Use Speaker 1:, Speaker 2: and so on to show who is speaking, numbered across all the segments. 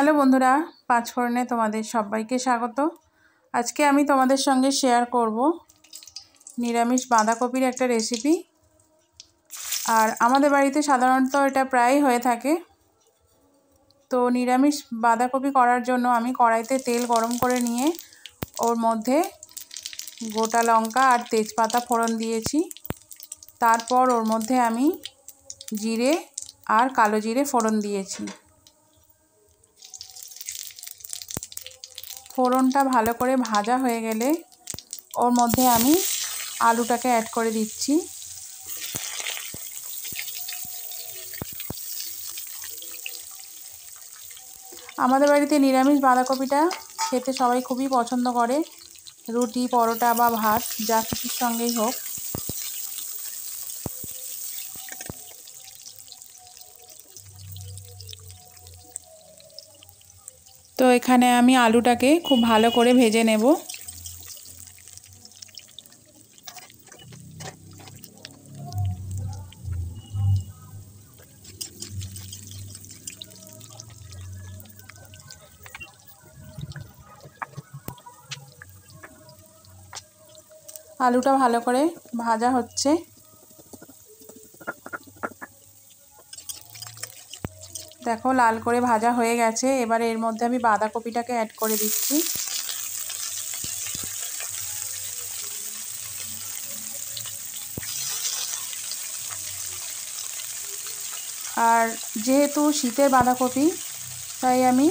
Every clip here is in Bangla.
Speaker 1: হ্যালো বন্ধুরা, পাঁচফোড়নে তোমাদের সবাইকে স্বাগত। আজকে আমি তোমাদের সঙ্গে শেয়ার করব নিরামিষ বাঁধাকপির একটা রেসিপি। আর আমাদের বাড়িতে সাধারণত এটা প্রায়ই হয়ে থাকে। তো নিরামিষ বাঁধাকপি করার জন্য আমি কড়াইতে তেল গরম করে নিয়ে ওর মধ্যে গোটা লঙ্কা আর তেজপাতা ফোড়ন দিয়েছি। তারপর ওর মধ্যে আমি জিরে আর কালো জিরে ফোড়ন দিয়েছি। ফোড়নটা ভালো করে ভাজা হয়ে গেলে ওর মধ্যে আমি আলুটাকে অ্যাড করে দিচ্ছি। আমাদের বাড়িতে নিরামিষ বাঁধাকপিটা খেতে সবাই খুবই পছন্দ করে, রুটি, পরোটা বা ভাত যা কিছুর সঙ্গেই হোক। তো এখানে আমি আলুটাকে খুব ভালো করে ভেজে নেব। আলুটা ভালো করে ভাজা হচ্ছে। দেখো লাল করে ভাজা হয়ে গেছে। এবারে এর মধ্যে আমি বাঁধাকপিটাকে অ্যাড করে দিচ্ছি। আর যেহেতু শীতের বাঁধাকপি, তাই আমি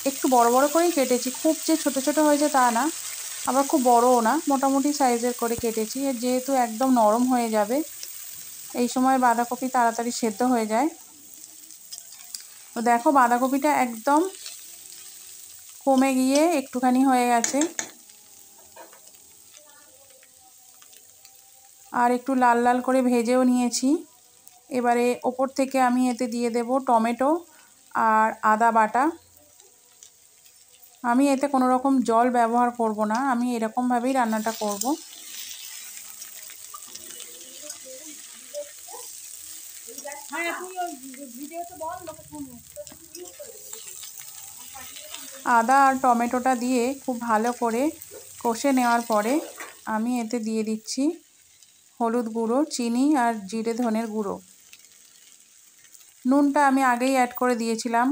Speaker 1: একটু বড় বড় করেই কেটেছি। খুব যে ছোট ছোট হয়েছে তা না, আবার খুব বড়ও না, মোটামুটি সাইজের করে কেটেছি। এর যেহেতু একদম নরম হয়ে যাবে, এই সময় বাঁধাকপি তাড়াতাড়ি সেদ্ধ হয়ে যায়। তো দেখো বাঁধাকপিটা একদম কমে গিয়ে একটুখানি হয়ে গেছে। আর একটু লাল লাল করে ভেজেও নিয়েছি। এবারে ওপর থেকে আমি এতে দিয়ে দেব টমেটো আর আদা বাটা। আমি এতে কোনো রকম জল ব্যবহার করব না, আমি এরকমভাবেই রান্নাটা করব। আদা আর টমেটোটা দিয়ে খুব ভালো করে কষে নেওয়ার পরে আমি এতে দিয়ে দিচ্ছি হলুদ গুঁড়ো, চিনি আর জিরে ধনের গুঁড়ো। নুনটা আমি আগেই অ্যাড করে দিয়েছিলাম।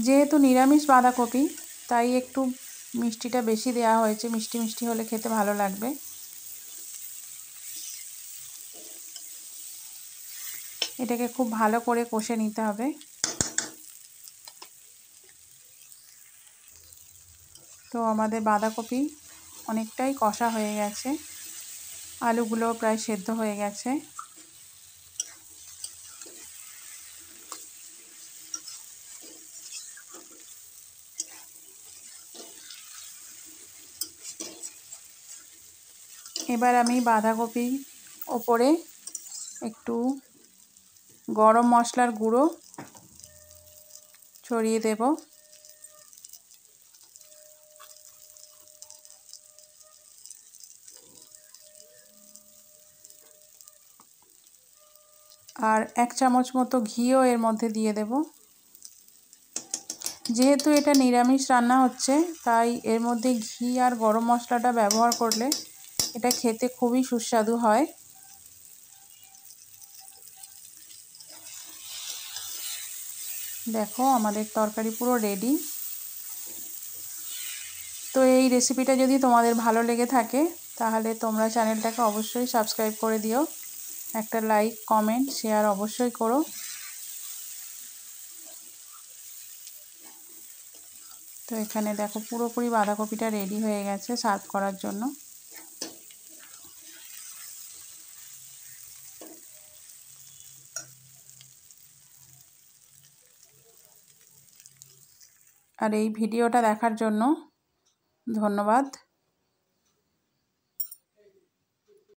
Speaker 1: যেহেতু নিরামিষ বাঁধাকপি, তাই একটু মিষ্টিটা বেশি দেওয়া হয়েছে। মিষ্টি মিষ্টি হলে খেতে ভালো লাগবে। এটাকে খুব ভালো করে কষে নিতে হবে। তো আমাদের বাঁধাকপি অনেকটাই কষা হয়ে গেছে, আলুগুলো প্রায় সেদ্ধ হয়ে গেছে। এবার আমি বাঁধাকপির ওপরে একটু গরম মশলার গুঁড়ো ছড়িয়ে দেব। আর 1 চামচ মতো ঘিও এর মধ্যে দিয়ে দেব। যেহেতু এটা নিরামিষ রান্না হচ্ছে, তাই এর মধ্যে ঘি আর গরম মশলাটা ব্যবহার করলে এটা খেতে খুবই সুস্বাদু হয়। দেখো আমাদের তরকারি পুরো রেডি। তো এই রেসিপিটা যদি তোমাদের ভালো লেগে থাকে, তাহলে তোমরা চ্যানেলটাকে অবশ্যই সাবস্ক্রাইব করে দিও। একটা লাইক, কমেন্ট, শেয়ার অবশ্যই করো। তো এখানে দেখো পুরোপুরি বাঁধাকপিটা রেডি হয়ে গেছে সার্ভ করার জন্য। আর এই ভিডিওটা দেখার জন্য ধন্যবাদ।